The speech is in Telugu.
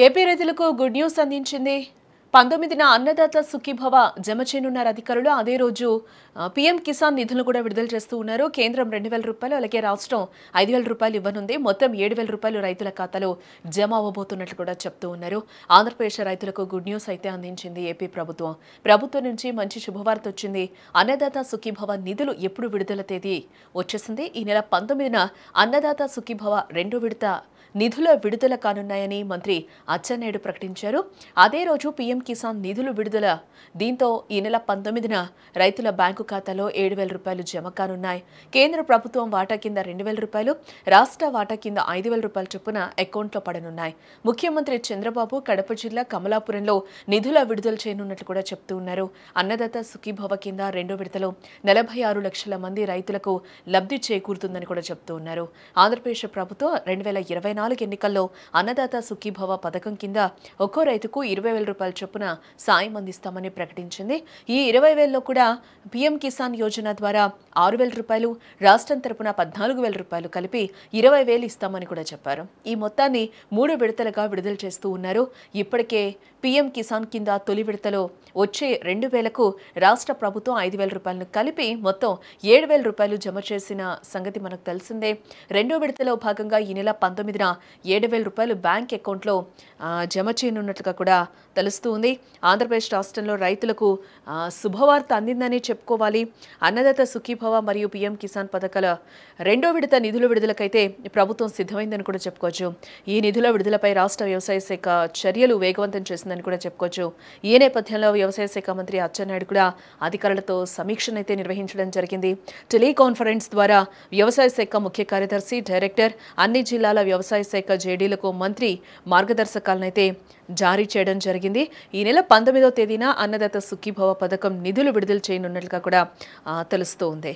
ఏపీ రైతులకు గుడ్ న్యూస్ అందించింది. 19న అన్నదాత సుఖీభవ జమ చేయనున్నారు అధికారులు. అదే రోజు పీఎం కిసాన్ నిధులను కూడా విడుదల చేస్తూ ఉన్నారు. కేంద్రం 2,000 రూపాయలు, అలాగే రాష్ట్రం 5,000 రూపాయలు ఇవ్వనుంది. మొత్తం 7,000 రూపాయలు రైతుల ఖాతాలో జమ అవ్వబోతున్నట్లు కూడా చెప్తూ ఉన్నారు. ఆంధ్రప్రదేశ్ రైతులకు గుడ్ న్యూస్ అయితే అందించింది ఏపీ ప్రభుత్వం. ప్రభుత్వం నుంచి మంచి శుభవార్త వచ్చింది. అన్నదాత సుఖీభవ నిధులు ఎప్పుడు విడుదల తేదీ వచ్చేసింది. ఈ నెల 19న అన్నదాత సుఖీభవ రెండో విడత నిధుల విడుదల కానున్నాయని మంత్రి అచ్చెన్నాయుడు ప్రకటించారు. అదే రోజు పీఎం కిసాన్ నిధులు విడుదల. దీంతో ఈ నెల 19న రైతుల బ్యాంకు ఖాతాలో 7,000 రూపాయలు జమ కానున్నాయి. కేంద్ర ప్రభుత్వం వాటా కింద 2,000 రూపాయలు, రాష్ట్ర వాటా కింద 5,000 రూపాయల చొప్పున అకౌంట్లో పడనున్నాయి. ముఖ్యమంత్రి చంద్రబాబు కడప జిల్లా కమలాపురంలో నిధుల విడుదల చేయనున్నట్లు కూడా చెప్తూ ఉన్నారు. అన్నదాత సుఖీభవ కింద రెండో విడతలో 46 లక్షల మంది రైతులకు లబ్ధి చేకూరుతుందని కూడా చెప్తూ ఉన్నారు. ఆంధ్రప్రదేశ్ ప్రభుత్వం 2024 ఎన్నికల్లో అన్నదాత సుఖీభవ పథకం కింద ఒక్కో రైతుకు 20,000 రూపాయల చొప్పున సాయం అందిస్తామని ప్రకటించింది. ఈ 20,000లో కూడా పీఎం కిసాన్ యోజన ద్వారా 6,000 రూపాయలు, రాష్ట్రం తరపున 14,000 రూపాయలు కలిపి 20,000 ఇస్తామని కూడా చెప్పారు. ఈ మొత్తాన్ని 3 విడతలుగా విడుదల చేస్తూ ఉన్నారు. ఇప్పటికే పీఎం కిసాన్ కింద తొలి విడతలో వచ్చే 2,000కు రాష్ట్ర ప్రభుత్వం 5,000 రూపాయలను కలిపి మొత్తం 7,000 రూపాయలు జమ చేసిన సంగతి మనకు తెలిసిందే. రెండో విడతలో భాగంగా ఈ నెల 19న 7,000 రూపాయలు బ్యాంక్ అకౌంట్లో జమ చేయనున్నట్లుగా కూడా తెలుస్తూ ఉంది. ఆంధ్రప్రదేశ్ రాష్ట్రంలో రైతులకు శుభవార్త అందిందని చెప్పుకోవాలి. అన్నదాత సుఖీభవ మరియు పీఎం కిసాన్ పథకాల రెండో విడత నిధుల విడుదలకైతే ప్రభుత్వం సిద్ధమైందని కూడా చెప్పుకోవచ్చు. ఈ నిధుల విడుదలపై రాష్ట్ర వ్యవసాయ శాఖ చర్యలు వేగవంతం చేసిందని కూడా చెప్పుకోవచ్చు. ఈ నేపథ్యంలో వ్యవసాయ శాఖ మంత్రి అచ్చెన్నాయుడు కూడా అధికారులతో సమీక్షనైతే నిర్వహించడం జరిగింది. టెలికాన్ఫరెన్స్ ద్వారా వ్యవసాయ శాఖ ముఖ్య కార్యదర్శి, డైరెక్టర్, అన్ని జిల్లాల వ్యవసాయ శాఖ జేడీలకు మంత్రి మార్గదర్శకాలనైతే జారీ చేయడం జరిగింది. ఈ నెల 19వ తేదీన అన్నదాత సుఖీభవ పథకం నిధులు విడుదల చేయనున్నట్లుగా కూడా తెలుస్తోంది.